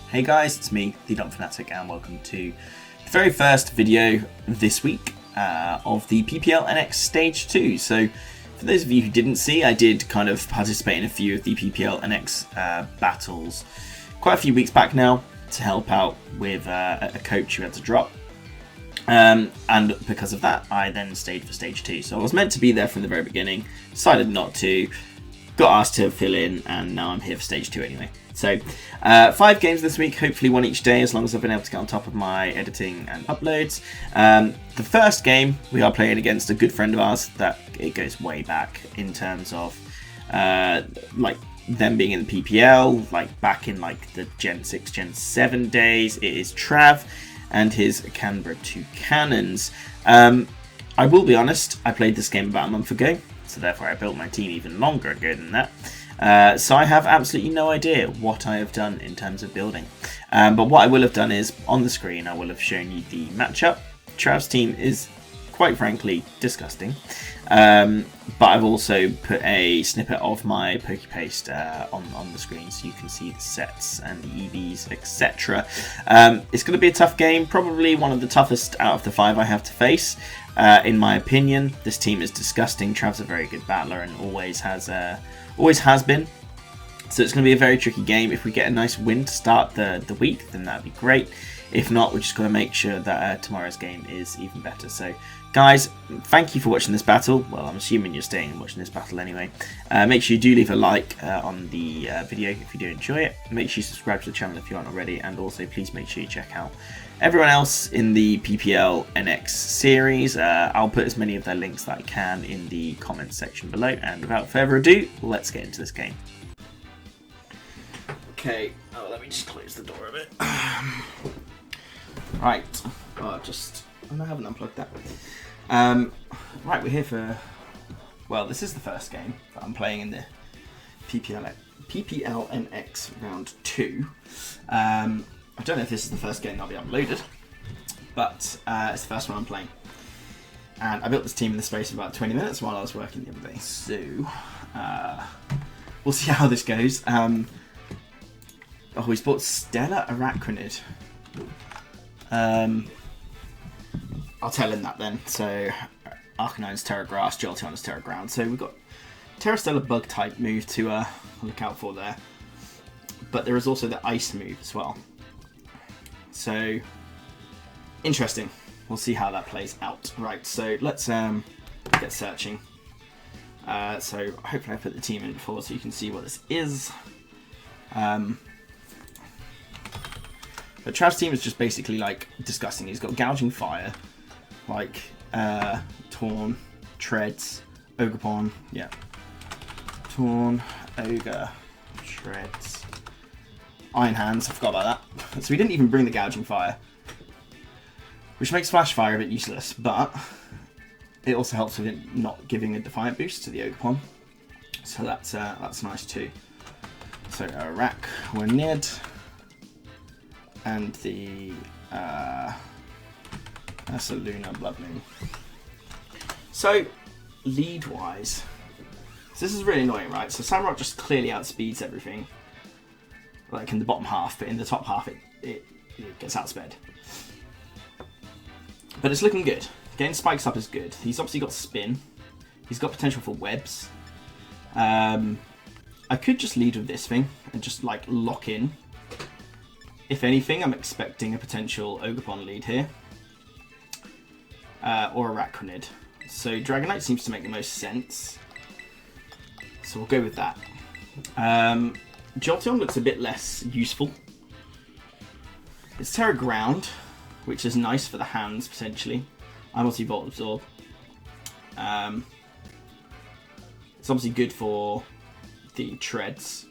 Hey guys, it's me, the Fanatic, and welcome to the very first video this week of the PPL NX Stage 2. So, for those of you who didn't see, I did kind of participate in a few of the PPL NX battles quite a few weeks back now to help out with a coach who had to drop. And because of that, I then stayed for Stage 2. So I was meant to be there from the very beginning, decided not to, got asked to fill in, and now I'm here for Stage 2 anyway. So, 5 games this week, hopefully one each day, as long as I've been able to get on top of my editing and uploads. The first game, we are playing against a good friend of ours that it goes way back in terms of, like, them being in the PPL, like, back in, like, the Gen 6, Gen 7 days. It is Trav and his Canberra 2 Cannons. I will be honest, I played this game about a month ago, so therefore I built my team even longer ago than that. So I have absolutely no idea what I have done in terms of building. But what I will have done is, on the screen, I will have shown you the matchup. Trav's team is, quite frankly, disgusting. But I've also put a snippet of my PokePaste on the screen so you can see the sets and the EVs, etc. It's going to be a tough game, probably one of the toughest out of the 5 I have to face. In my opinion, this team is disgusting. Trav's a very good battler and always has been. So it's going to be a very tricky game. If we get a nice win to start the week, then that'd be great. If not, we're just going to make sure that tomorrow's game is even better. So, guys, thank you for watching this battle. Well, I'm assuming you're staying and watching this battle anyway. Make sure you do leave a like on the video if you do enjoy it. Make sure you subscribe to the channel if you aren't already. And also, please make sure you check out everyone else in the PPL NX series. I'll put as many of their links that I can in the comments section below. And without further ado, let's get into this game. Okay, let me just close the door a bit. Right, I haven't unplugged that. Right, we're here for, well, this is the first game that I'm playing in the PPL NX round 2. I don't know if this is the first game that'll be uploaded, but it's the first one I'm playing. And I built this team in the space of about 20 minutes while I was working the other day, so we'll see how this goes. Oh, he's bought Stellar Arachnid. I'll tell him that then. So, Arcanine's Terra Grass, Jolteon's Terra Ground. So we've got Terra Stellar Bug type move to look out for there. But there is also the Ice move as well. So, interesting. We'll see how that plays out. Right, so let's get searching. So hopefully I put the team in before so you can see what this is. But Trav's team is just basically like disgusting. He's got Gouging Fire, like Torn, Treads, Ogerpon, yeah. Torn, Ogre, Treads, Iron Hands, I forgot about that. So we didn't even bring the Gouging Fire, which makes Flash Fire a bit useless, but it also helps with it not giving a Defiant boost to the Ogerpon. So that's nice too. So Arachnid. And the that's a Lunar Blood Moon. So lead-wise, so this is really annoying, right? So Samrock just clearly outspeeds everything, like in the bottom half, but in the top half it gets outsped. But it's looking good. Getting spikes up is good. He's obviously got spin. He's got potential for webs. I could just lead with this thing and just like lock in. If anything, I'm expecting a potential Ogerpon lead here. Or Arachnid. So Dragonite seems to make the most sense. So we'll go with that. Jolteon looks a bit less useful. It's Terra Ground, which is nice for the hands, potentially. I'm obviously Volt Absorb. It's obviously good for the Treads.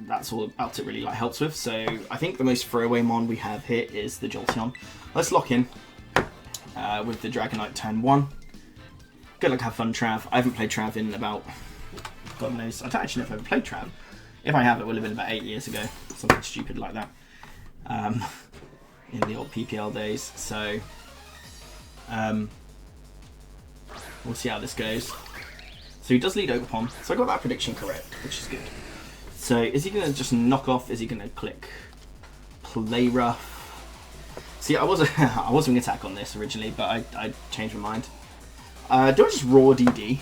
That's all about it really helps with. So I think the most throwaway mon we have here is the Jolteon. Let's lock in with the Dragonite turn 1. Good luck, have fun, Trav. I haven't played Trav in about, God knows, I don't actually know if I've ever played Trav. If I have, it would have been about 8 years ago. Something stupid like that. In the old PPL days. So we'll see how this goes. So he does lead Ogerpon. So I got that prediction correct, which is good. So is he going to just knock off? Is he going to click play rough? See, I was going to attack on this originally, but I changed my mind. Do I just raw DD?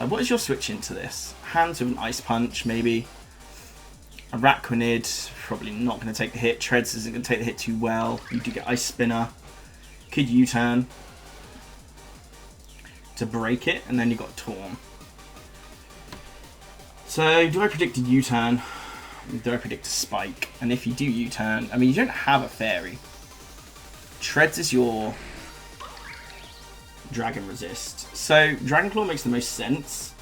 What is your switch into this? Hands with an ice punch, maybe. Arachnid, probably not going to take the hit. Treads isn't going to take the hit too well. You do get Ice Spinner. Could U-turn to break it, and then you got Torn. So, do I predict a U-turn? Do I predict a spike? And if you do U-turn, I mean, you don't have a fairy. Treads is your Dragon Resist. So, Dragon Claw makes the most sense.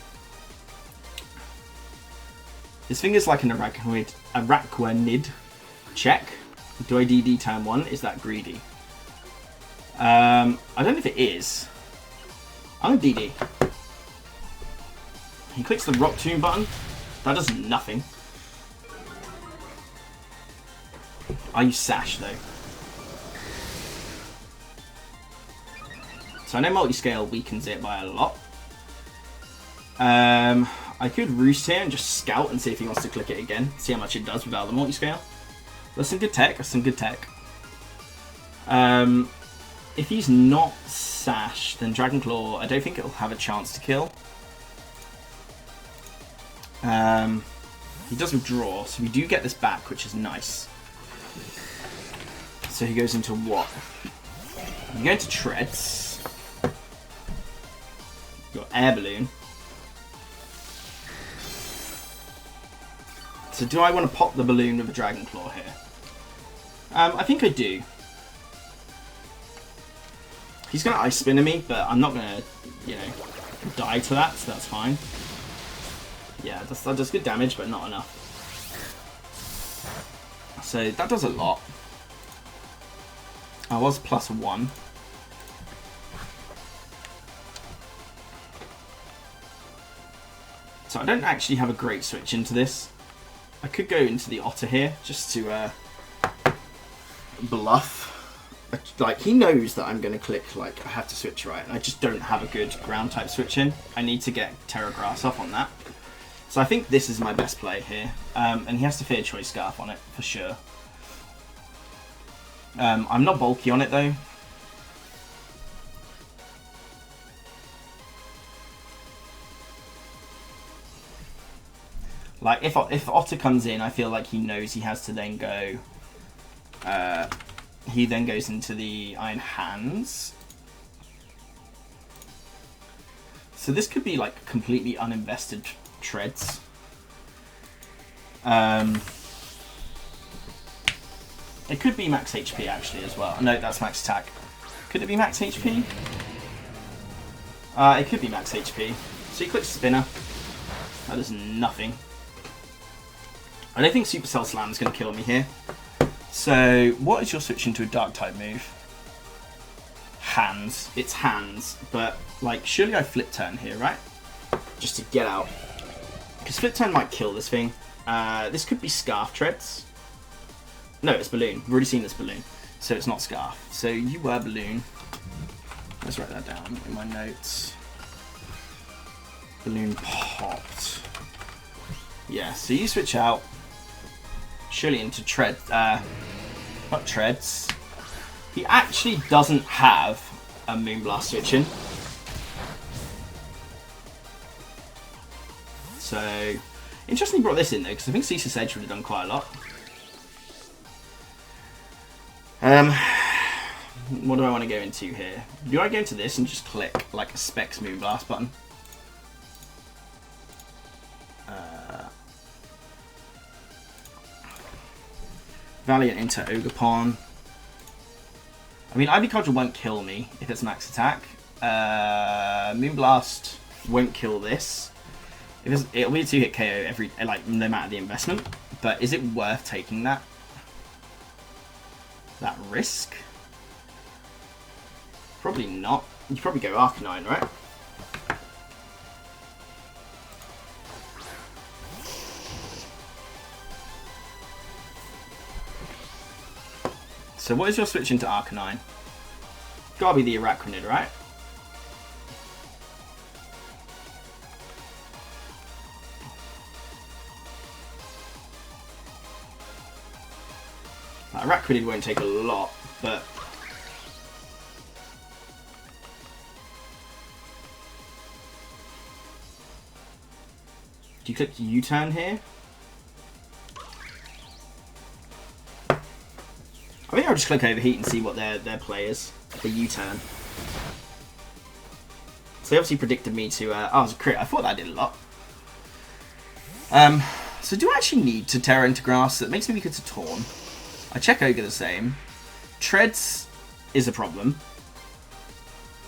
This thing is like an Arachnid check. Do I DD turn 1? Is that greedy? I don't know if it is. I'm going to DD. He clicks the Rock Tomb button. That does nothing. I use Sash though. So I know multi-scale weakens it by a lot. I could Roost here and just scout and see if he wants to click it again. See how much it does without the multi-scale. That's some good tech. That's some good tech. If he's not Sash, then Dragon Claw, I don't think it'll have a chance to kill. He does withdraw, so we do get this back, which is nice. So he goes into what? You go into Treads. Your Air Balloon. So do I want to pop the balloon with a Dragon Claw here? I think I do. He's going to Ice Spinner me, but I'm not going to, you know, die to that, so that's fine. Yeah, that does good damage, but not enough. So that does a lot. I was +1. So I don't actually have a great switch into this. I could go into the Otter here, just to bluff. Like, he knows that I'm going to click, like, I have to switch right, and I just don't have a good ground type switch in. I need to get Terra Grass off on that. So I think this is my best play here. And he has to fear Choice Scarf on it, for sure. I'm not bulky on it, though. Like, if Otter comes in, I feel like he knows he has to then go... he then goes into the Iron Hands. So this could be, like, completely uninvested Treads. It could be max HP, actually, as well. No, that's max attack. Could it be max HP? It could be max HP. So he clicks Spinner. That does nothing. I don't think Supercell Slam is going to kill me here. So, what is your switch into a Dark type move? Hands. It's Hands. But, like, surely I Flip Turn here, right? Just to get out. Because Flip Turn might kill this thing. This could be Scarf Treads. No, it's Balloon. We've already seen this Balloon. So it's not Scarf. So you were Balloon. Let's write that down in my notes. Balloon popped. Yeah, so you switch out. Surely into Treads. Not Treads. He actually doesn't have a Moonblast switch in. So, interesting he brought this in though, because I think Ceaseless Edge would have done quite a lot. What do I want to go into here? Do I go into this and just click like a Specs Moonblast button? Valiant into Ogerpon. I mean, Ivy Cudgel won't kill me if it's max attack. Moonblast won't kill this. It'll be a 2-hit KO every, like, no matter the investment. But is it worth taking that risk? Probably not. You probably go Arcanine, right? So what is your switch into Arcanine? Gotta be the Arachnid, right? Araquanid won't take a lot, but... Do you click U-turn here? I think I'll just click overheat and see what their play is. The U-turn. So they obviously predicted me to... oh, it was a crit. I thought that did a lot. So do I actually need to Terra into Grass? That makes me weaker to Taunt. I check Ogre the same. Treads is a problem.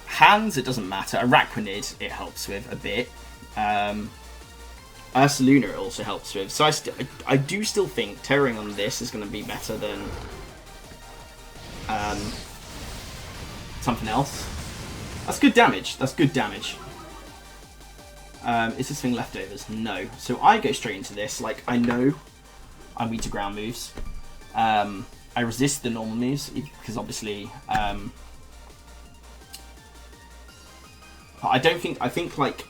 Hands, it doesn't matter. Araquanid, it helps with a bit. Ursaluna it also helps with. So I do still think Terroring on this is going to be better than something else. That's good damage. That's good damage. Is this thing leftovers? No. So I go straight into this. Like, I know I'm weak to ground moves. I resist the normal moves because obviously I don't think... I think, like,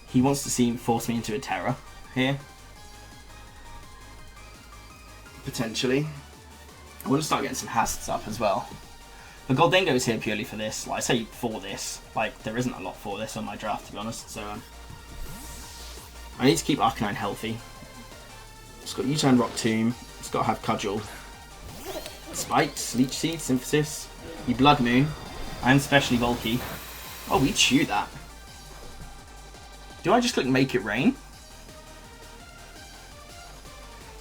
he wants to force me into a Terror here. Potentially. I want to start getting some hasts up as well. But Goldengo is here purely for this. Like, I say for this. Like, there isn't a lot for this on my draft, to be honest. So, I need to keep Arcanine healthy. It's got U-turn, Rock Tomb. It's got to have Cudgel. Spikes, Leech Seed, Synthesis. You Blood Moon. And specially bulky. Oh, we chew that. Do I just click Make It Rain?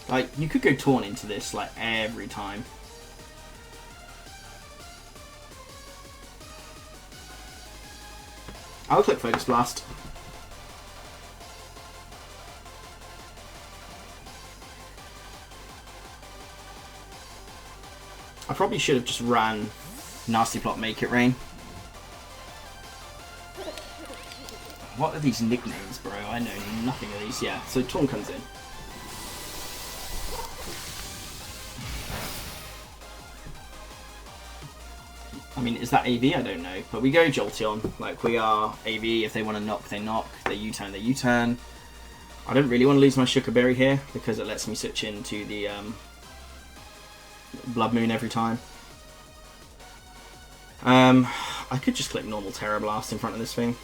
Like, you could go Taunt into this, like, every time. I'll click Focus Blast. I probably should have just ran Nasty Plot, Make It Rain. What are these nicknames, bro? I know nothing of these. Yeah, so Taunt comes in. I mean, is that AV? I don't know. But we go Jolteon. Like, we are AV. If they want to knock, they knock. They U-turn, they U-turn. I don't really want to lose my Sugar Berry here because it lets me switch into the Blood Moon every time. I could just click normal Terra Blast in front of this thing.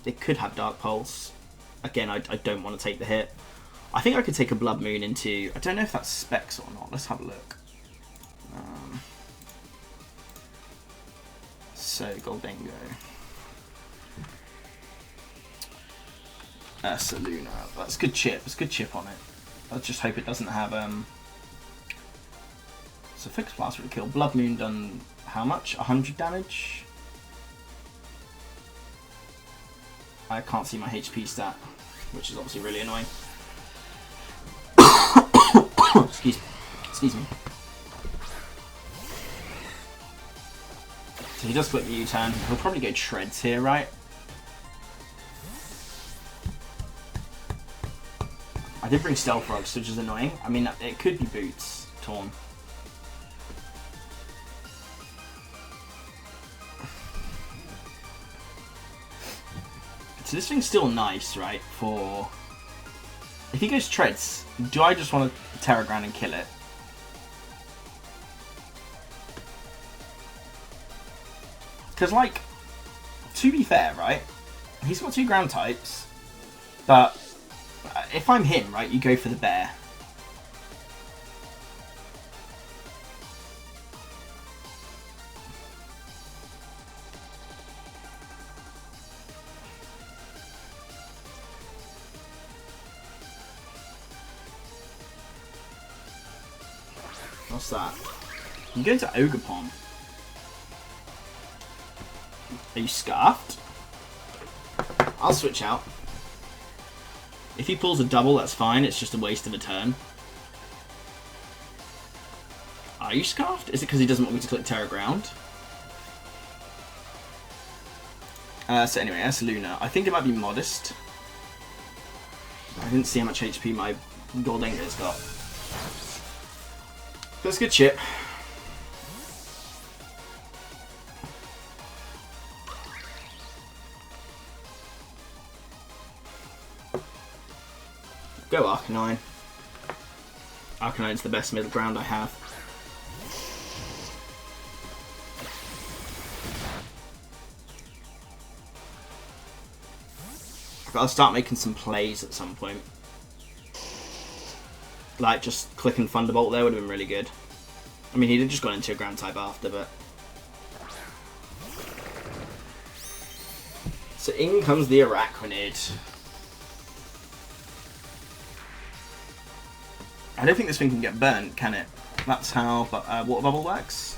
It could have Dark Pulse. Again, I don't want to take the hit. I think I could take a Blood Moon into... I don't know if that's Specs or not. Let's have a look. So, Goldengo. Ursaluna. That's good chip. It's good chip on it. I just hope it doesn't have... So, Focus Blast would kill. Blood Moon done how much? 100 damage? I can't see my HP stat, which is obviously really annoying. Excuse me. So he does flip the U-turn. He'll probably go Treads here, right? I did bring Stealth Rocks, which is annoying. I mean, it could be Boots, Torn. So this thing's still nice, right? For... If he goes Treads, do I just want to Terra Ground and kill it? Because, like, to be fair, right? He's got 2 ground types, but if I'm him, right, you go for the bear. What's that? You go into Ogerpon. Are you Scarfed? I'll switch out. If he pulls a double, that's fine. It's just a waste of a turn. Are you Scarfed? Is it because he doesn't want me to click Terra Ground? So anyway, Ursaluna. I think it might be Modest. I didn't see how much HP my Goldengo's got. That's a good chip. Go Arcanine. Arcanine's the best middle ground I have. I've got to start making some plays at some point. Like, just clicking Thunderbolt there would have been really good. I mean, he'd have just gone into a ground type after, but... So in comes the Arachnid. I don't think this thing can get burnt, can it? That's how Water Bubble works.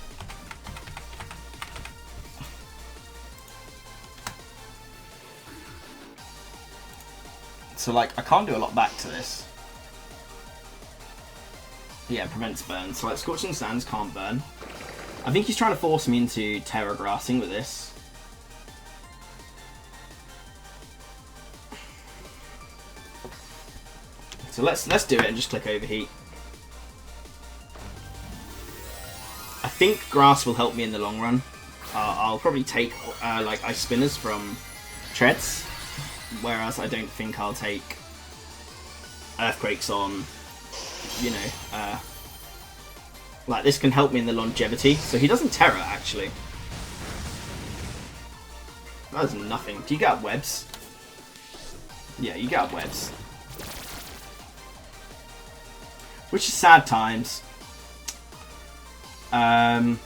So, like, I can't do a lot back to this. Yeah, it prevents burn. So, like, Scorching Sands can't burn. I think he's trying to force me into Terra Grassing with this. So let's do it and just click Overheat. I think Grass will help me in the long run. I'll probably take like Ice Spinners from Treads, whereas I don't think I'll take Earthquakes on, you know, like this can help me in the longevity. So he doesn't Terra actually. That does nothing. Do you get up webs? Yeah, you get up webs. Which is sad times. I'm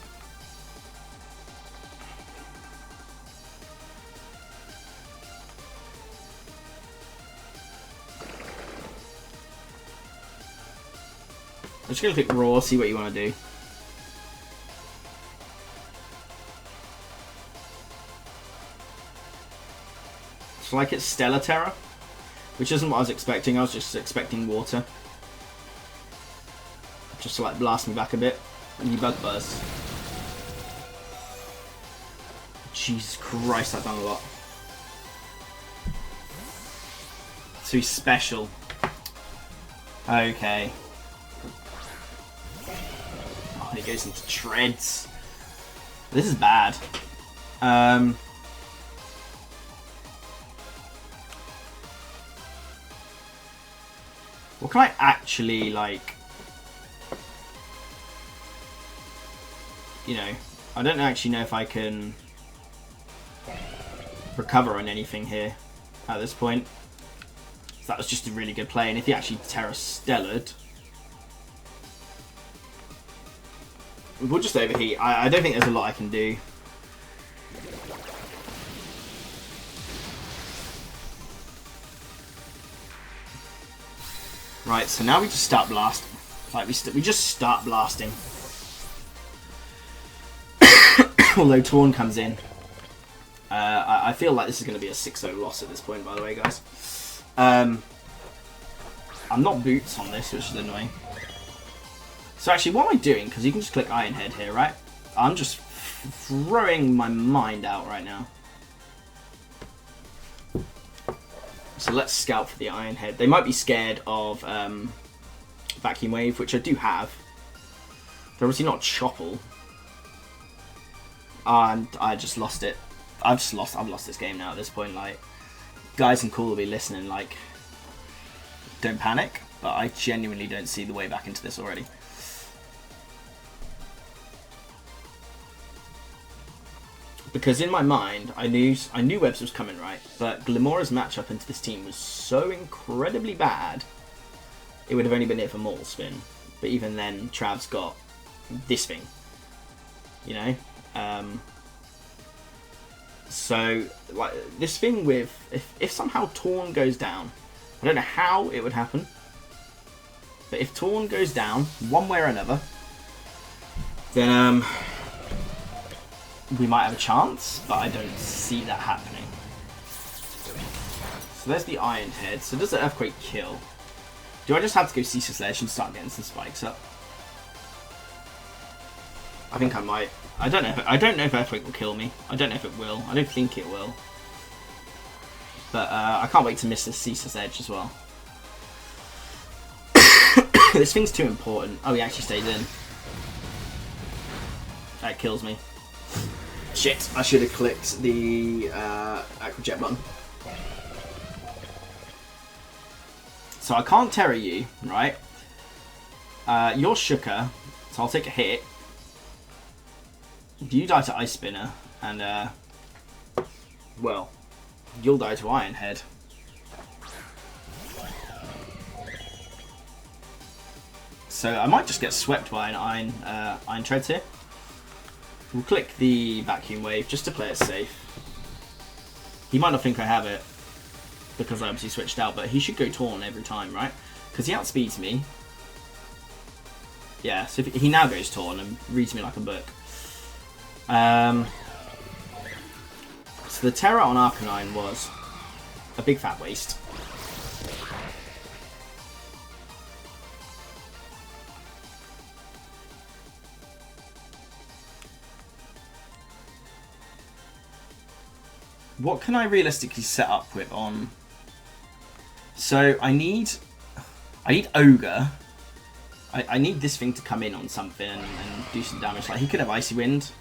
just going to click Raw, see what you want to do. It's like it's Stellar Terror, which isn't what I was expecting. I was just expecting Water. Just to like blast me back a bit. And you Bug Buzz. Jesus Christ, I've done a lot. So he's special. Okay. Oh, he goes into Treads. This is bad. What can I actually like? You know, I don't actually know if I can recover on anything here at this point. So that was just a really good play, and if he actually Terra Stellared, we'll just Overheat. I don't think there's a lot I can do. Right, so now we just start blasting. Like we just start blasting. Although Torn comes in. I feel like this is going to be a 6-0 loss at this point, by the way, guys. I'm not Boots on this, which is annoying. So actually, what am I doing? Because you can just click Iron Head here, right? I'm just throwing my mind out right now. So let's scout for the Iron Head. They might be scared of Vacuum Wave, which I do have. They're obviously not Chople. And I just lost it. I've lost this game now at this point. Like, guys in Cool will be listening. Like, don't panic. But I genuinely don't see the way back into this already. Because in my mind, I knew Webs was coming, right? But Glimmera's matchup into this team was so incredibly bad. It would have only been here for Mortal Spin. But even then, Trav's got this thing. You know. So like this thing with if somehow Torn goes down, I don't know how it would happen, but if Torn goes down one way or another, then we might have a chance, but I don't see that happening. So there's the Iron Head. So does the Earthquake kill? Do I just have to go Ceaseless Ledge and start getting some spikes up? I think I might. I don't know if Earthquake will kill me. I don't know if it will. I don't think it will. But I can't wait to miss this Ceaseless Edge as well. This thing's too important. Oh, he actually stays in. That kills me. Shit, I should have clicked the Aqua Jet button. So I can't Terra you, right? You're Shooker, so I'll take a hit. You die to Ice Spinner, and well, you'll die to Iron Head. So I might just get swept by an Iron Treads here. We'll click the Vacuum Wave just to play it safe. He might not think I have it because I obviously switched out, but he should go Taunt every time, right? Because he outspeeds me. Yeah, so if he now goes Taunt and reads me like a book. So the Terror on Arcanine was a big fat waste. What can I realistically set up with on? So I need Ogre. I need this thing to come in on something and do some damage. Like he could have Icy Wind.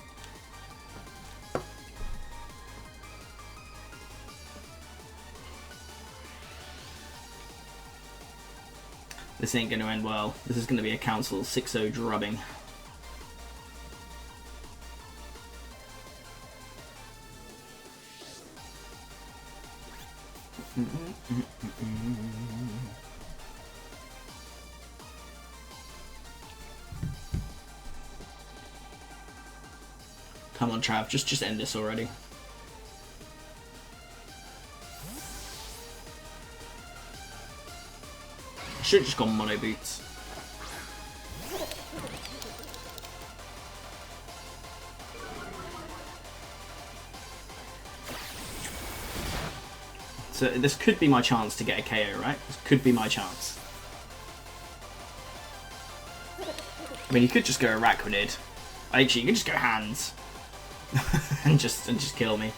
This ain't going to end well. This is going to be a Council 6-0 drubbing. Come on, Trav, just end this already. I should have just gone Mono Boots. So this could be my chance to get a KO, right? This could be my chance. I mean, you could just go Arachnid. Actually, you can just go Hands. and just kill me.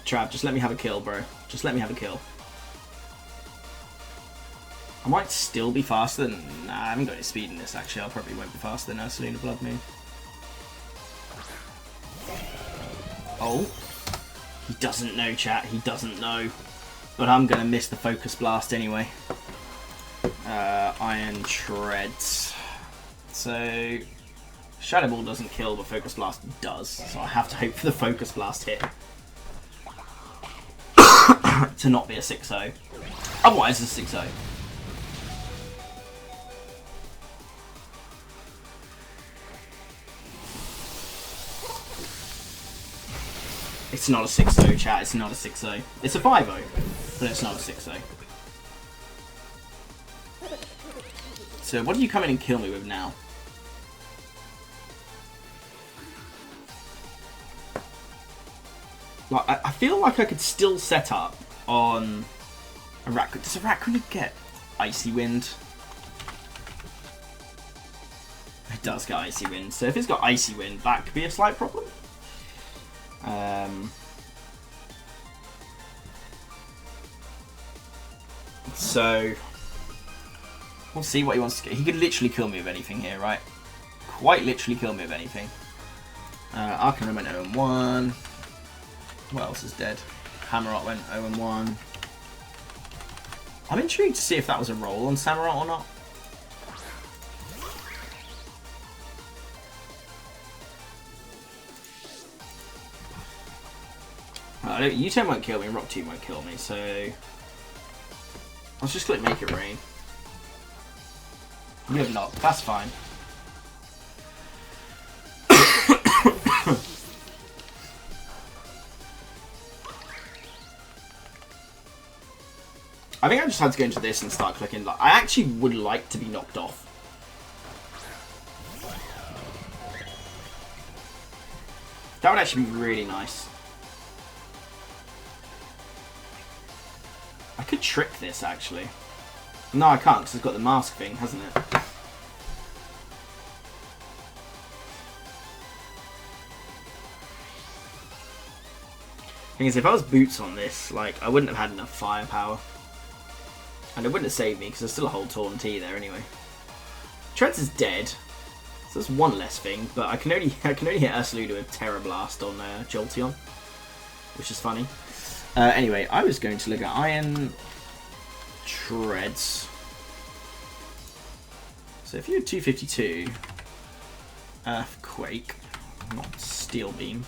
Trav, just let me have a kill, bro. Just let me have a kill. I might still be faster than... Nah, I haven't got any speed in this, actually. I probably won't be faster than Ursaluna Blood Moon. Oh. He doesn't know, chat. He doesn't know. But I'm going to miss the Focus Blast anyway. Iron Treads. So... Shadow Ball doesn't kill, but Focus Blast does. So I have to hope for the Focus Blast hit. To not be a 6-0. Otherwise it's a 6-0. It's not a 6-0, chat. It's not a 6-0. It's a 5-0, but it's not a 6-0. So what do you come in and kill me with now? Like, I feel like I could still set up on Arachnid. Does Arachnid get Icy Wind? It does get Icy Wind. So if it's got Icy Wind, that could be a slight problem. So we'll see what he wants to get. He could literally kill me with anything here, right? Quite literally kill me with anything. Arcanine went 0-1. What else is dead? Hammerot went 0-1. I'm intrigued to see if that was a roll on Samurott or not. U-turn won't kill me, Rock Tomb won't kill me, so let's just click Make It Rain. You have not, that's fine. I think I just had to go into this and start clicking. Like, I actually would like to be knocked off. That would actually be really nice. I could trick this, actually. No, I can't, because it's got the mask thing, hasn't it? Thing is, if I was Boots on this, like, I wouldn't have had enough firepower. And it wouldn't have saved me, because there's still a whole Taunt T there anyway. Treads is dead, so that's one less thing, but I can only hit Ursaluna with Terra Blast on Jolteon, which is funny. Anyway, I was going to look at Iron Treads. So if you're 252, Earthquake, not Steel Beam.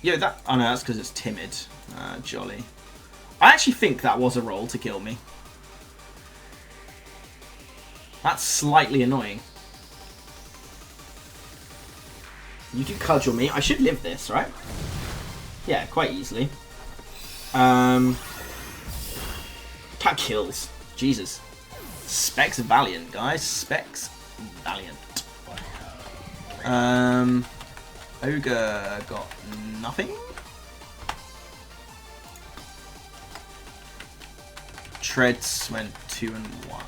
Yo, that... Oh no, that's because it's timid. Jolly. I actually think that was a roll to kill me. That's slightly annoying. You do cudgel me. I should live this, right? Yeah, quite easily. That kills. Jesus. Specs Valiant, guys. Specs Valiant. Ogre got nothing. Treads went 2 and 1.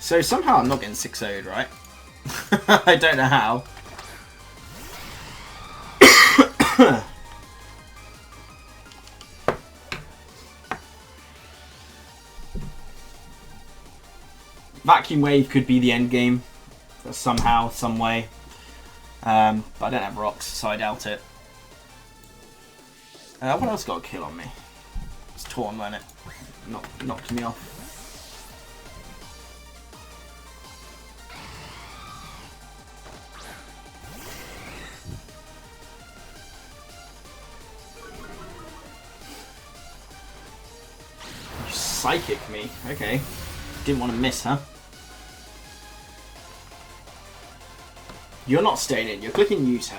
So somehow I'm not getting 6-0'd, right? I don't know how. Vacuum Wave could be the end game somehow, some way. But I don't have rocks, so I doubt it. What else got a kill on me? It's Torn, wasn't it? Knocked me off. You psychic me. Okay. Didn't want to miss, huh? You're not staying in. You're clicking U-turn.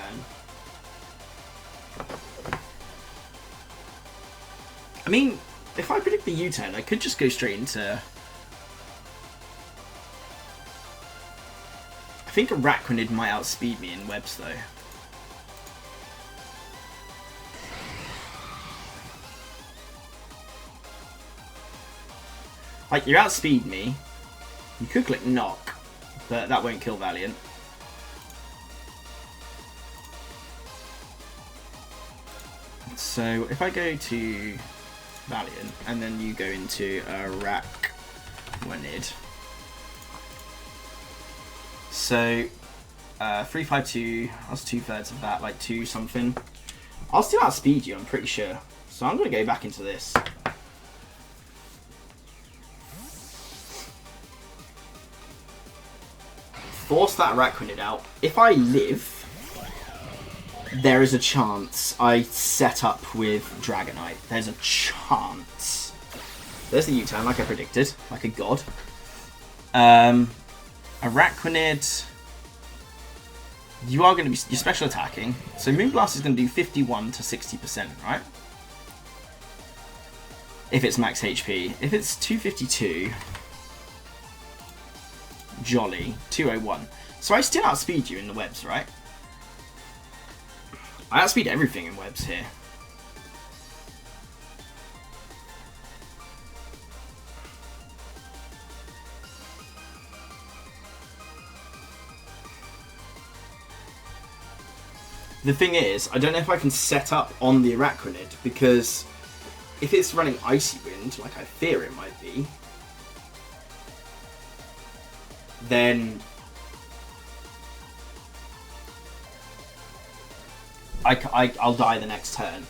I mean, if I predict the U-turn, I could just go straight into... I think a Arachnid might outspeed me in webs, though. Like, you outspeed me. You could click knock, but that won't kill Valiant. So if I go to Valiant and then you go into Arachnid. So 352, that's 2/3 of that, like 2 something. I'll still outspeed you, I'm pretty sure. So I'm gonna go back into this. Force that Arachnid out. If I live, there is a chance I set up with Dragonite. There's a chance. There's the U-turn, like I predicted, like a god. Arachnid. You are going to be you're special attacking, so Moonblast is going to do 51 to 60%, right? If it's max HP. If it's 252. Jolly, 201. So I still outspeed you in the webs, right? I outspeed everything in webs here. The thing is, I don't know if I can set up on the Arachnid, because if it's running Icy Wind, like I fear it might be, then I'll die the next turn.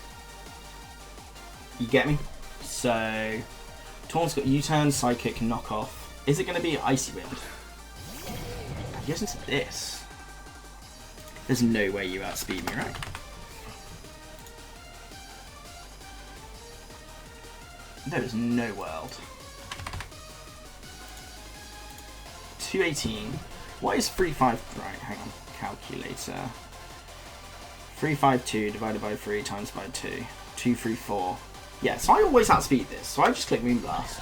You get me? So, Torn's got U-turn, Psychic, Knock Off. Is it going to be Icy Wind? He goes into this. There's no way you outspeed me, right? There is no world. 218. What is 3-5? Right, hang on. Calculator. 352 divided by 3 times by 2. 234. Yeah, so I always outspeed this. So I just click Moonblast.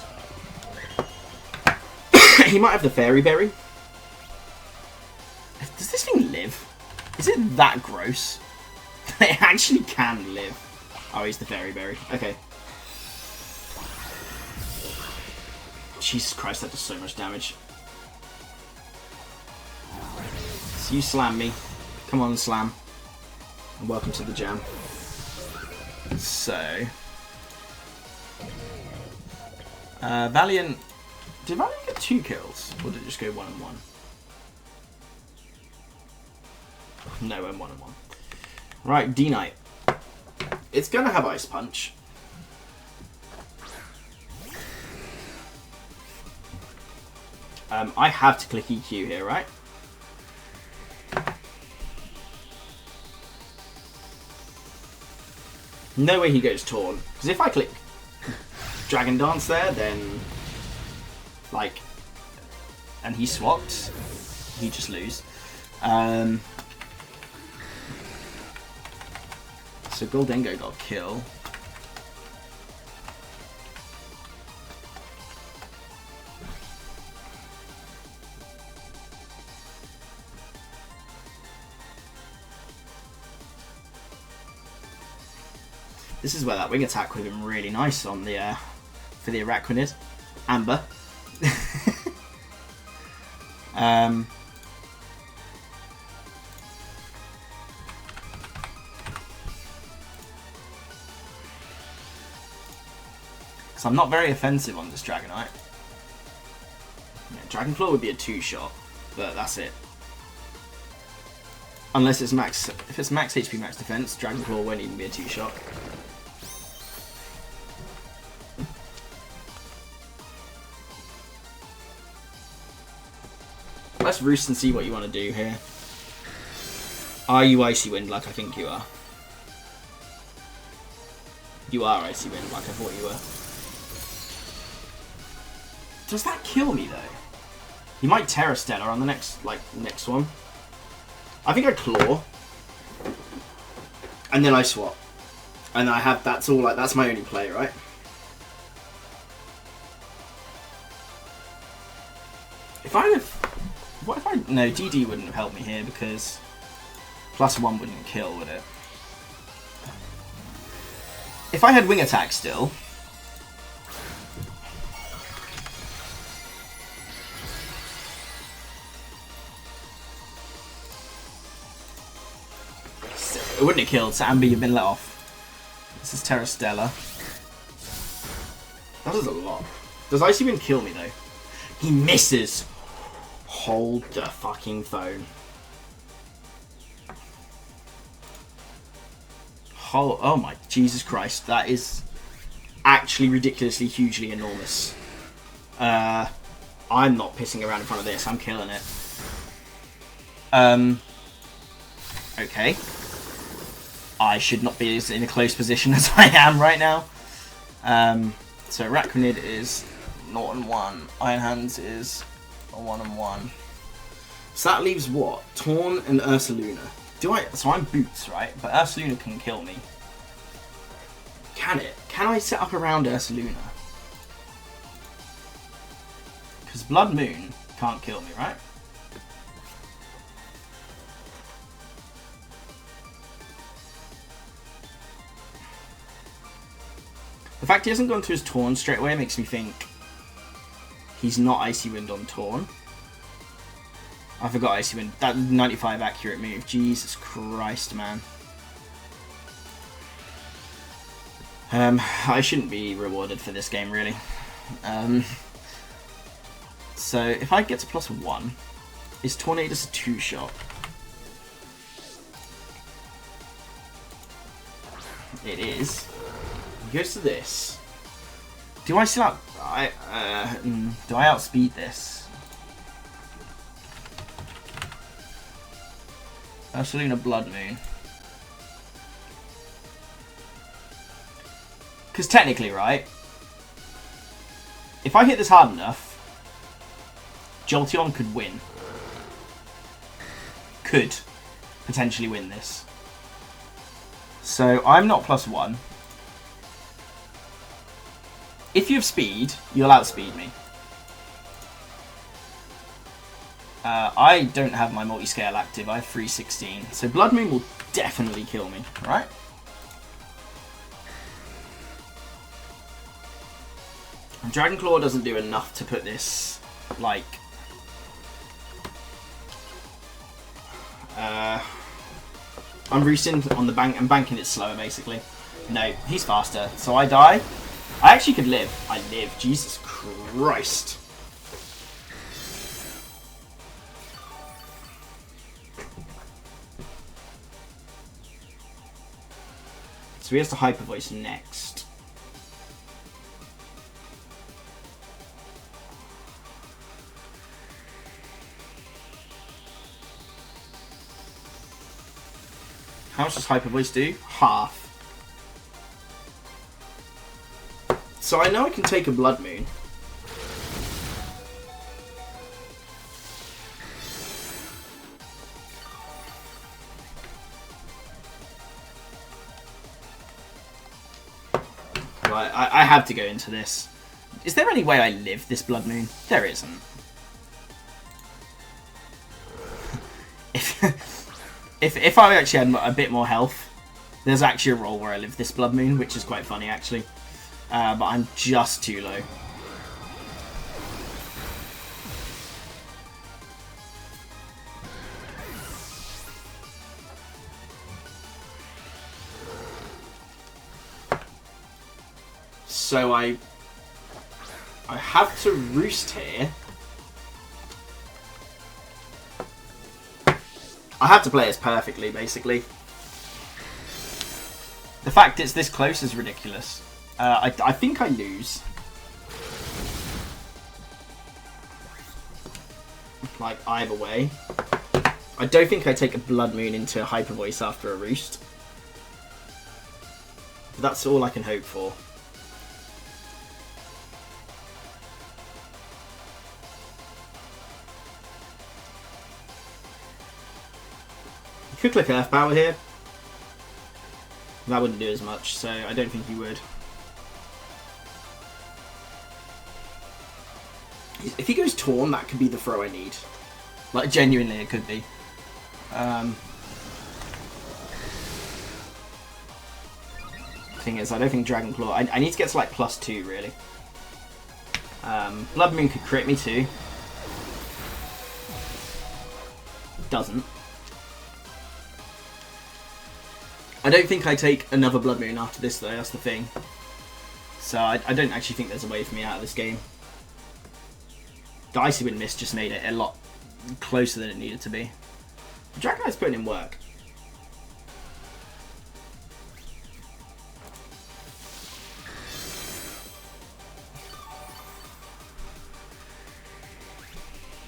He might have the Fairy Berry. Does this thing live? Is it that gross? It actually can live. Oh, he's the Fairy Berry. Okay. Jesus Christ, that does so much damage. So you slam me. Come on, slam. And welcome to the jam. So... Valiant... Did Valiant get 2 kills? Or did it just go 1 and 1? No, I'm 1-1. Right, D-Knight. It's going to have Ice Punch. I have to click EQ here, right? No way he goes Torn. Because if I click Dragon Dance there, then... Like... And he swapped, he just lose. So Goldengo got a kill. This is where that wing attack would have been really nice on the for the Araquanid. Amber. Because I'm not very offensive on this Dragonite. Yeah, Dragon Claw would be a 2-shot, but that's it. Unless it's max, if it's max HP, max defense, Dragon Claw won't even be a 2-shot. Let's roost and see what you want to do here. Are you Icy Wind like I think you are? You are Icy Wind like I thought you were. Does that kill me though? He might Terra Stellar on the next one. I think I Claw. And then I swap. And I have, that's all, like, that's my only play, right? If I have... What if I... No, DD wouldn't have helped me here because +1 wouldn't kill, would it? If I had Wing Attack still... It wouldn't have killed, so Amber, you've been let off. This is Terra Stella. That is a lot. Does Icy Wind kill me though? He misses! Hold the fucking phone. Oh my Jesus Christ, that is actually ridiculously hugely enormous. I'm not pissing around in front of this, I'm killing it. Okay. I should not be as in a close position as I am right now. So Araquanid is 0-1. Iron Hands is a 1-1. So that leaves what? Torn and Ursaluna. So I'm Boots, right? But Ursaluna can kill me. Can it? Can I set up around Ursaluna? Because Blood Moon can't kill me, right? The fact he hasn't gone to his Torn straight away makes me think he's not Icy Wind on Torn. I forgot Icy Wind. That 95 accurate move. Jesus Christ, man. I shouldn't be rewarded for this game, really. So, if I get to +1, is Tornadus a 2-shot? It is. He goes to this. Do I still do I outspeed this? Ursaluna Blood Moon. Because technically, right, if I hit this hard enough, Jolteon could win. Could potentially win this. So I'm not +1. If you have speed, you'll outspeed me. I don't have my multi-scale active, I have 316. So Blood Moon will definitely kill me, right? Dragon Claw doesn't do enough to put this, like... I'm roosting on the bank, I'm banking it slower, basically. No, he's faster, so I die. I actually could live. I live. Jesus Christ. So he has to Hyper Voice next. How much does Hyper Voice do? Half. So I know I can take a Blood Moon. Right, I have to go into this. Is there any way I live this Blood Moon? There isn't. If I actually had a bit more health, there's actually a roll where I live this Blood Moon, which is quite funny actually. But I'm just too low. So I have to roost here. I have to play this perfectly, basically. The fact it's this close is ridiculous. I think I lose. Like, either way. I don't think I take a Blood Moon into Hyper Voice after a roost. But that's all I can hope for. Could click Earth Power here. That wouldn't do as much, so I don't think he would. If he goes Torn, that could be the throw I need. Like, genuinely, it could be. Thing is, I don't think Dragon Claw... I need to get to, like, +2, really. Blood Moon could crit me, too. Doesn't. I don't think I take another Blood Moon after this, though. That's the thing. So I don't actually think there's a way for me out of this game. The Icy Wind Mist just made it a lot closer than it needed to be. Dragonite's putting in work.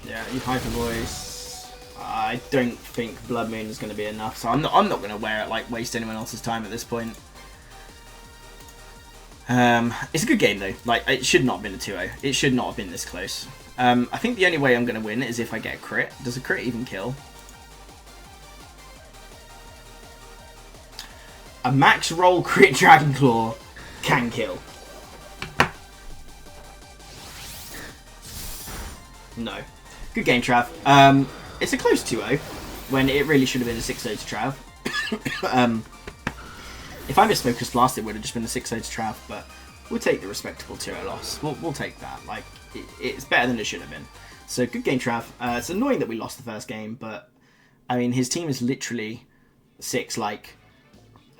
Yeah, you Hyper Voice. I don't think Blood Moon is going to be enough, so I'm not going to wear it, like, waste anyone else's time at this point. It's a good game, though. Like, it should not have been a 2-0. It should not have been this close. I think the only way I'm going to win is if I get a crit. Does a crit even kill? A max roll crit Dragon Claw can kill. No. Good game, Trav. It's a close 2-0, when it really should have been a 6-0 to Trav. If I missed Focus Blast, it would have just been a 6-0 to Trav, but we'll take the respectable 2-0 loss. We'll take that. Like, it's better than it should have been. So, good game, Trav. It's annoying that we lost the first game, but, I mean, his team is literally 6, like,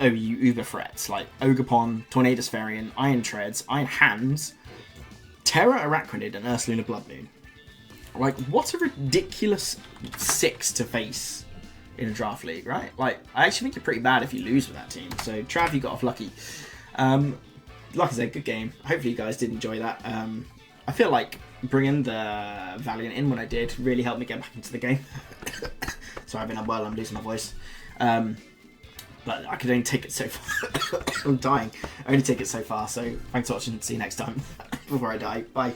uber threats. Like, Ogerpon, Tornadus Variant, Iron Treads, Iron Hands, Terra Arachnid, and Ursaluna Blood Moon. Like, what a ridiculous 6 to face in a draft league, right? Like, I actually think you're pretty bad if you lose with that team. So, Trav, you got off lucky. Like I said, good game. Hopefully you guys did enjoy that. I feel like bringing the Valiant in when I did really helped me get back into the game. Sorry, I've been unwell, I'm losing my voice. But I could only take it so far. I'm dying. I only take it so far, so thanks for watching. See you next time. Before I die. Bye.